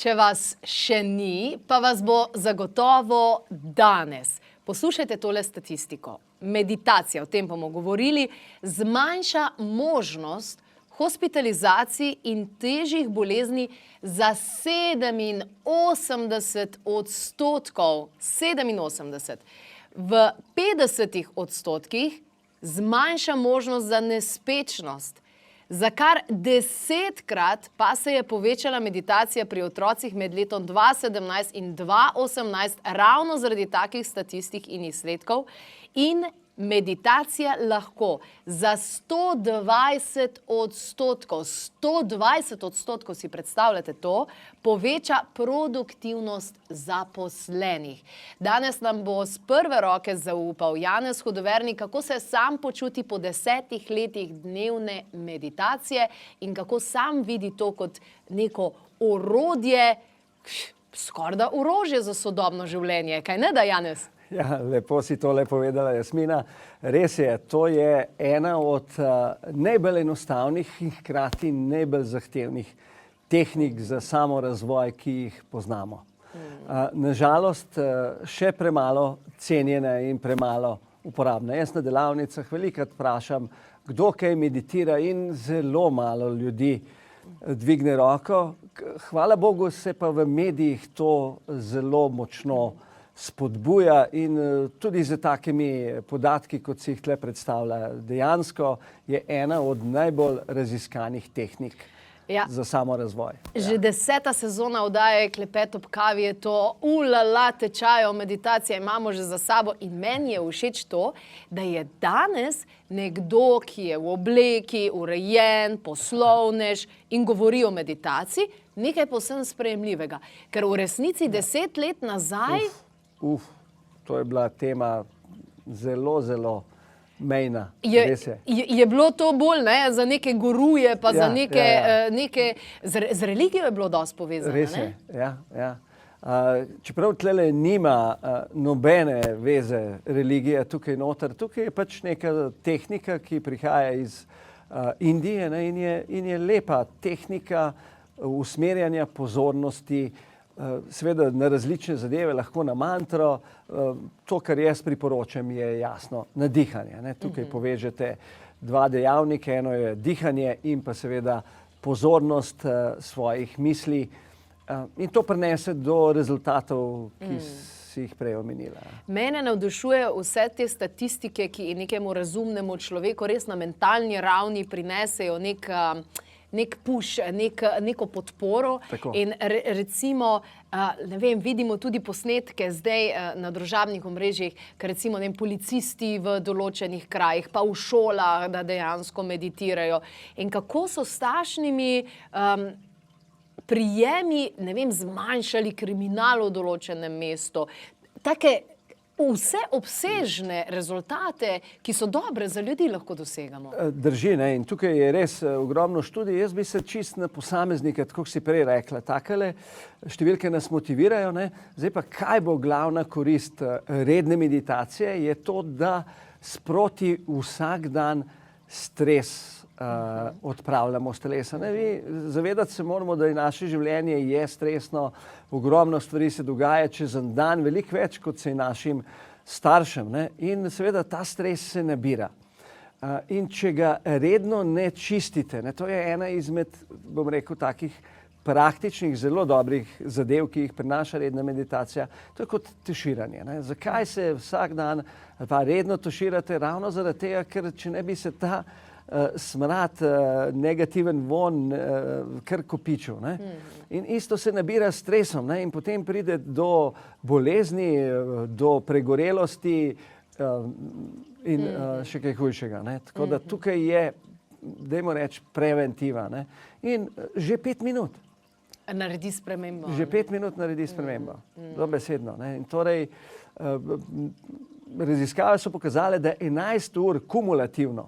Če vas še ni, pa vas bo zagotovo danes. Poslušajte tole statistiko. Meditacija, o tem bomo govorili, zmanjša možnost hospitalizacij in težjih bolezni za 87 odstotkov. 87. V 50 odstotkih zmanjša možnost za nespečnost. Za kar 10-krat pa se je povečala meditacija pri otrocih med letom 2017 in 2018 ravno zaradi takih statistik in izsledkov. In meditacija lahko za 120 odstotkov, si predstavljate to, poveča produktivnost zaposlenih. Danes nam bo z prve roke zaupal Janez Hudovernik, kako se sam počuti po 10 letih dnevne meditacije in kako sam vidi to kot neko orodje, skorajda orožje za sodobno življenje. Kaj ne da, Janez? Ja, lepo si tole povedala, Jasmina. Res je, to je ena od najbolj enostavnih in hkrati najbolj zahtevnih tehnik za samorazvoj, ki jih poznamo. Nažalost, še premalo cenjena in premalo uporabna. Jaz na delavnicah velikokrat vprašam, kdo kaj meditira, in zelo malo ljudi dvigne roko. Hvala Bogu se pa v medijih to zelo močno spodbuja in tudi z takimi podatki, kot si jih tle predstavlja. Dejansko je ena od najbolj raziskanih tehnik za samorazvoj. Že 10. sezona oddaje Klepet ob kavi je to tečajev meditacije imamo že za sabo in meni je všeč to, da je danes nekdo, ki je v obleki, urejen, poslovnež in govori o meditaciji, nekaj povsem sprejemljivega. Ker v resnici 10 let nazaj to je bila tema zelo, zelo mejna. Je bilo to bolj za neke guruje, pa za neke... Z religijo je bilo dosti povezano, ne? Res je, ja. Čeprav tlele nima nobene veze religija tukaj noter, tukaj je pač neka tehnika, ki prihaja iz Indije, in je lepa tehnika usmerjanja pozornosti, seveda na različne zadeve, lahko na mantro. To, kar jaz priporočam, je jasno na dihanje. Tukaj povežete dva dejavnika, eno je dihanje in pa seveda pozornost svojih misli. In to prinese do rezultatov, ki si jih prej omenila. Mene navdušuje vse te statistike, ki nekemu razumnemu človeku res na mentalni ravni prinesejo nek push, neko podporo. In recimo, ne vem, vidimo tudi posnetke zdaj na družabnih omrežjih, ker recimo policisti v določenih krajih, pa v šolah, da dejansko meditirajo. In kako so s takšnimi prijemi, ne vem, zmanjšali kriminal v določenem mestu. Take vseobsežne rezultate, ki so dobre za ljudi, lahko dosegamo. Drži, in tukaj je res ogromno študij. Jaz bi se čist na posameznike, tako si prej rekla, takele številke nas motivirajo. Zdaj pa, kaj bo glavna korist redne meditacije, je to, da sproti vsak dan stres odpravljamo z telesa. Zavedati se moramo, da je naše življenje je stresno, ogromno stvari se dogaja čez en dan, veliko več, kot se je našim staršem. In seveda ta stres se nabira. In če ga redno ne čistite, to je ena izmed, bom rekel, takih praktičnih, zelo dobrih zadev, ki jih prinaša redna meditacija, to je kot tuširanje. Zakaj se vsak dan pa redno tuširate? Ravno zaradi tega, ker če ne bi se ta smrad, negativen von kar kopičil. In isto se nabira s stresom, in potem pride do bolezni, do pregorelosti in še kaj hujšega. Tako da tukaj je, dajmo reči, preventiva. In že 5 minut. Naredi spremembo. Že 5 minut naredi spremembo. Dobesedno. In torej, raziskave so pokazale, da 11 ur kumulativno,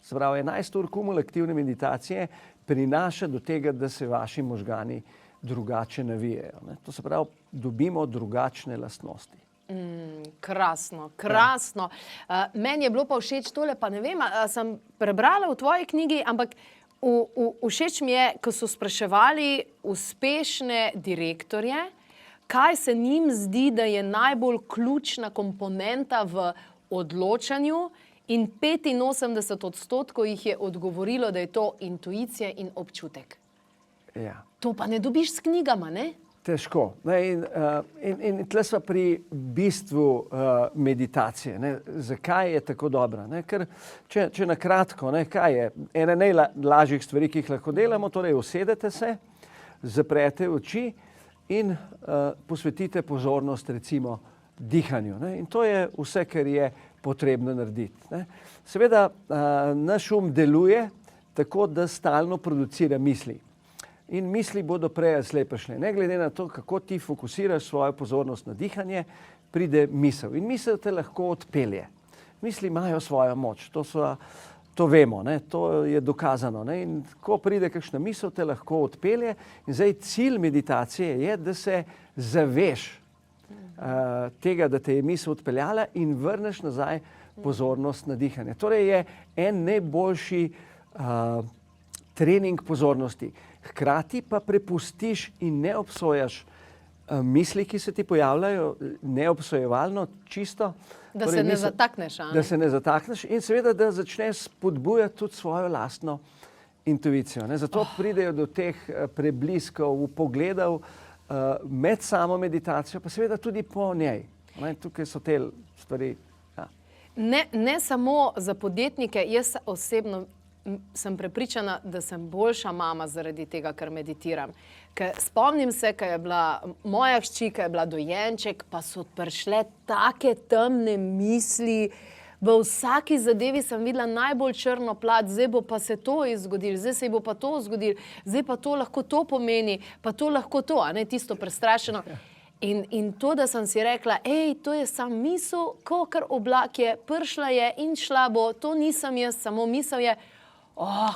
se pravi 11 ur kumulativne meditacije prinaša do tega, da se vaši možgani drugače navijajo. To se pravi, dobimo drugačne lastnosti. Krasno, krasno. Meni je bilo pa všeč tole, pa ne vem, sem prebrala v tvoji knjigi, ampak Všeč mi je, ko so spraševali uspešne direktorje, kaj se njim zdi, da je najbolj ključna komponenta v odločanju, in 85% jih je odgovorilo, da je to intuicija in občutek. Ja. To pa ne dobiš s knjigama, ne? Težko. In tle smo pri bistvu meditacije. Ne? Zakaj je tako dobra? Ne? Ker, če na kratko, ne, kaj je ena najlažjih stvari, ki jih lahko delamo, torej usedete se, zaprete oči in posvetite pozornost recimo dihanju. Ne? In to je vse, kar je potrebno narediti. Ne? Seveda, naš deluje tako, da stalno producira misli. In misli bodo prej ali slej prišle. Ne glede na to, kako ti fokusiraš svojo pozornost na dihanje, pride misel. In misel te lahko odpelje. Misli imajo svojo moč. To vemo, ne? To je dokazano. Ne? In ko pride kakšna misel, te lahko odpelje. In zdaj cilj meditacije je, da se zaveš tega, da te je misel odpeljala in vrneš nazaj pozornost na dihanje. Torej je en najboljši trening pozornosti. Hkrati pa prepustiš in ne obsojaš misli, ki se ti pojavljajo, neobsojevalno, čisto. Da se ne zatakneš. Da se ne zatakneš in seveda, da začneš spodbujati tudi svojo lastno intuicijo. Ne? Zato pridejo do teh prebliskov, pogledov med samo meditacijo, pa seveda tudi po njej. Ne? Tukaj so te stvari. Ja. Ne samo za podjetnike, jaz osebno sem prepričana, da sem boljša mama zaradi tega, ker meditiram. Ker spomnim se, ko je bila moja hčer, ko je bila dojenček, pa so prišle take temne misli. V vsaki zadevi sem videla najbolj črno plat, zdaj bo pa se to zgodilo, zdaj se bo pa to zgodilo, zdaj pa to lahko to pomeni, pa to lahko to, a ne tisto prestrašeno. In to, da sem si rekla, to je sam misel, kakor oblak je, prišla je in šla bo, to nisem jaz, samo misel je,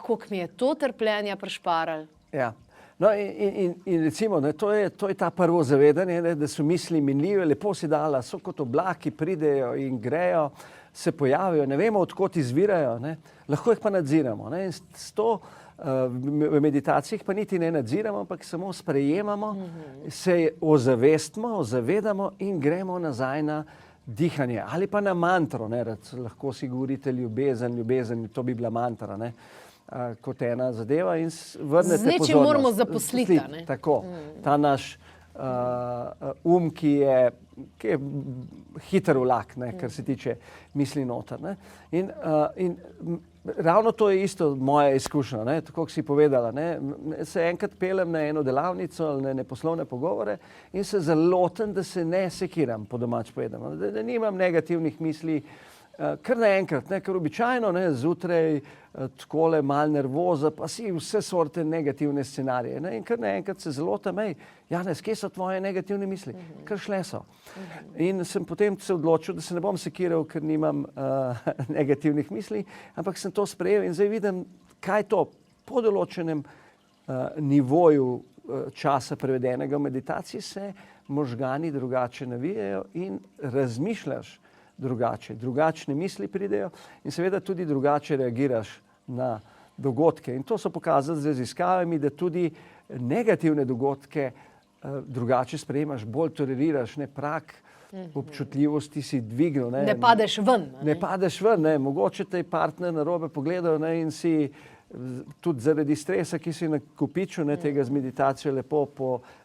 koliko mi je to trpljenja prišparalo. Ja. No in recimo, ne, to je ta prvo zavedanje, ne, da so misli minljive, lepo si dala, so kot oblaki, pridejo in grejo, se pojavijo, ne vemo, odkot izvirajo, ne, lahko jih pa nadziramo. Ne, in s to v meditacijah pa niti ne nadziramo, ampak samo sprejemamo, se ozavestimo, zavedamo in gremo nazaj na dihanje ali pa na mantro, ne, lahko si govorite ljubezen, to bi bila mantra, ne, kot ena zadeva in vrnete pozornost. Z nečim moramo zaposliti. Tako, ta naš ki je hiter vlak, ne, kar se tiče misli noter. Ne. In ravno to je isto moja izkušnja, ne, tako kot si povedala. Ne. Se enkrat pelem na eno delavnico ali na ene poslovne pogovore in se zalotim, da se ne sekiram, po domač povedano, da nimam negativnih misli, kar naenkrat, ker običajno zjutraj takole malo nervoza, pa si vse sorte negativne scenarije. Ne? In kar naenkrat se zalotim, Janez, kje so tvoje negativne misli? Kar šle so. In sem potem se odločil, da se ne bom sekiral, ker nimam negativnih misli, ampak sem to sprejel in zdaj vidim, kaj to po določenem nivoju časa prevedenega v meditaciji se možgani drugače navijajo in razmišljaš drugače. Drugačne misli pridejo in seveda tudi drugače reagiraš na dogodke. In to so pokazali z raziskavami, da tudi negativne dogodke drugače sprejemaš, bolj toleriraš, ne, prag občutljivosti si dvignil. Ne padeš ven. Ne padeš ven, ne. Mogoče te je partner narobe pogledal, ne, in si tudi zaradi stresa, ki si nakopičil, ne, tega z meditacijo lepo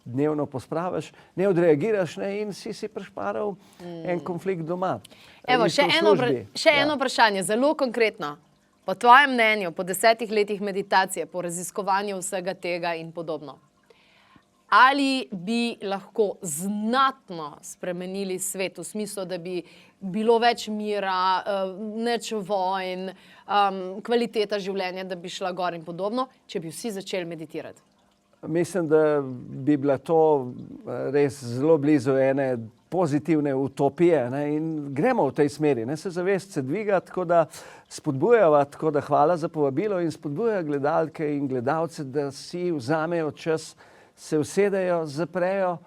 dnevno pospraviš, ne odreagiraš, ne, in si prišparal en konflikt doma. Evo, še eno vprašanje, zelo konkretno. Po tvojem mnenju, po 10 letih meditacije, po raziskovanju vsega tega in podobno, ali bi lahko znatno spremenili svet v smislu, da bi bilo več mira, nič vojn, kvaliteta življenja, da bi šla gor in podobno, če bi vsi začeli meditirati? Mislim, da bi bila to res zelo blizu ene pozitivne utopije, ne, in gremo v tej smeri, ne, se zavest se dviga, tako da spodbujava, tako da hvala za povabilo in spodbujajo gledalke in gledalce, da si vzamejo čas, se usedejo, zaprejo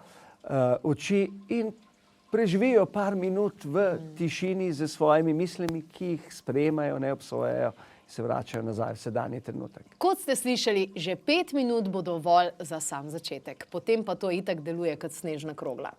oči in preživijo par minut v tišini z svojimi mislimi, ki jih sprejemajo, ne obsojajo se vračajo nazaj v sedanji trenutek. Kot ste slišali, že 5 minut bo dovolj za sam začetek. Potem pa to itak deluje kot snežna krogla.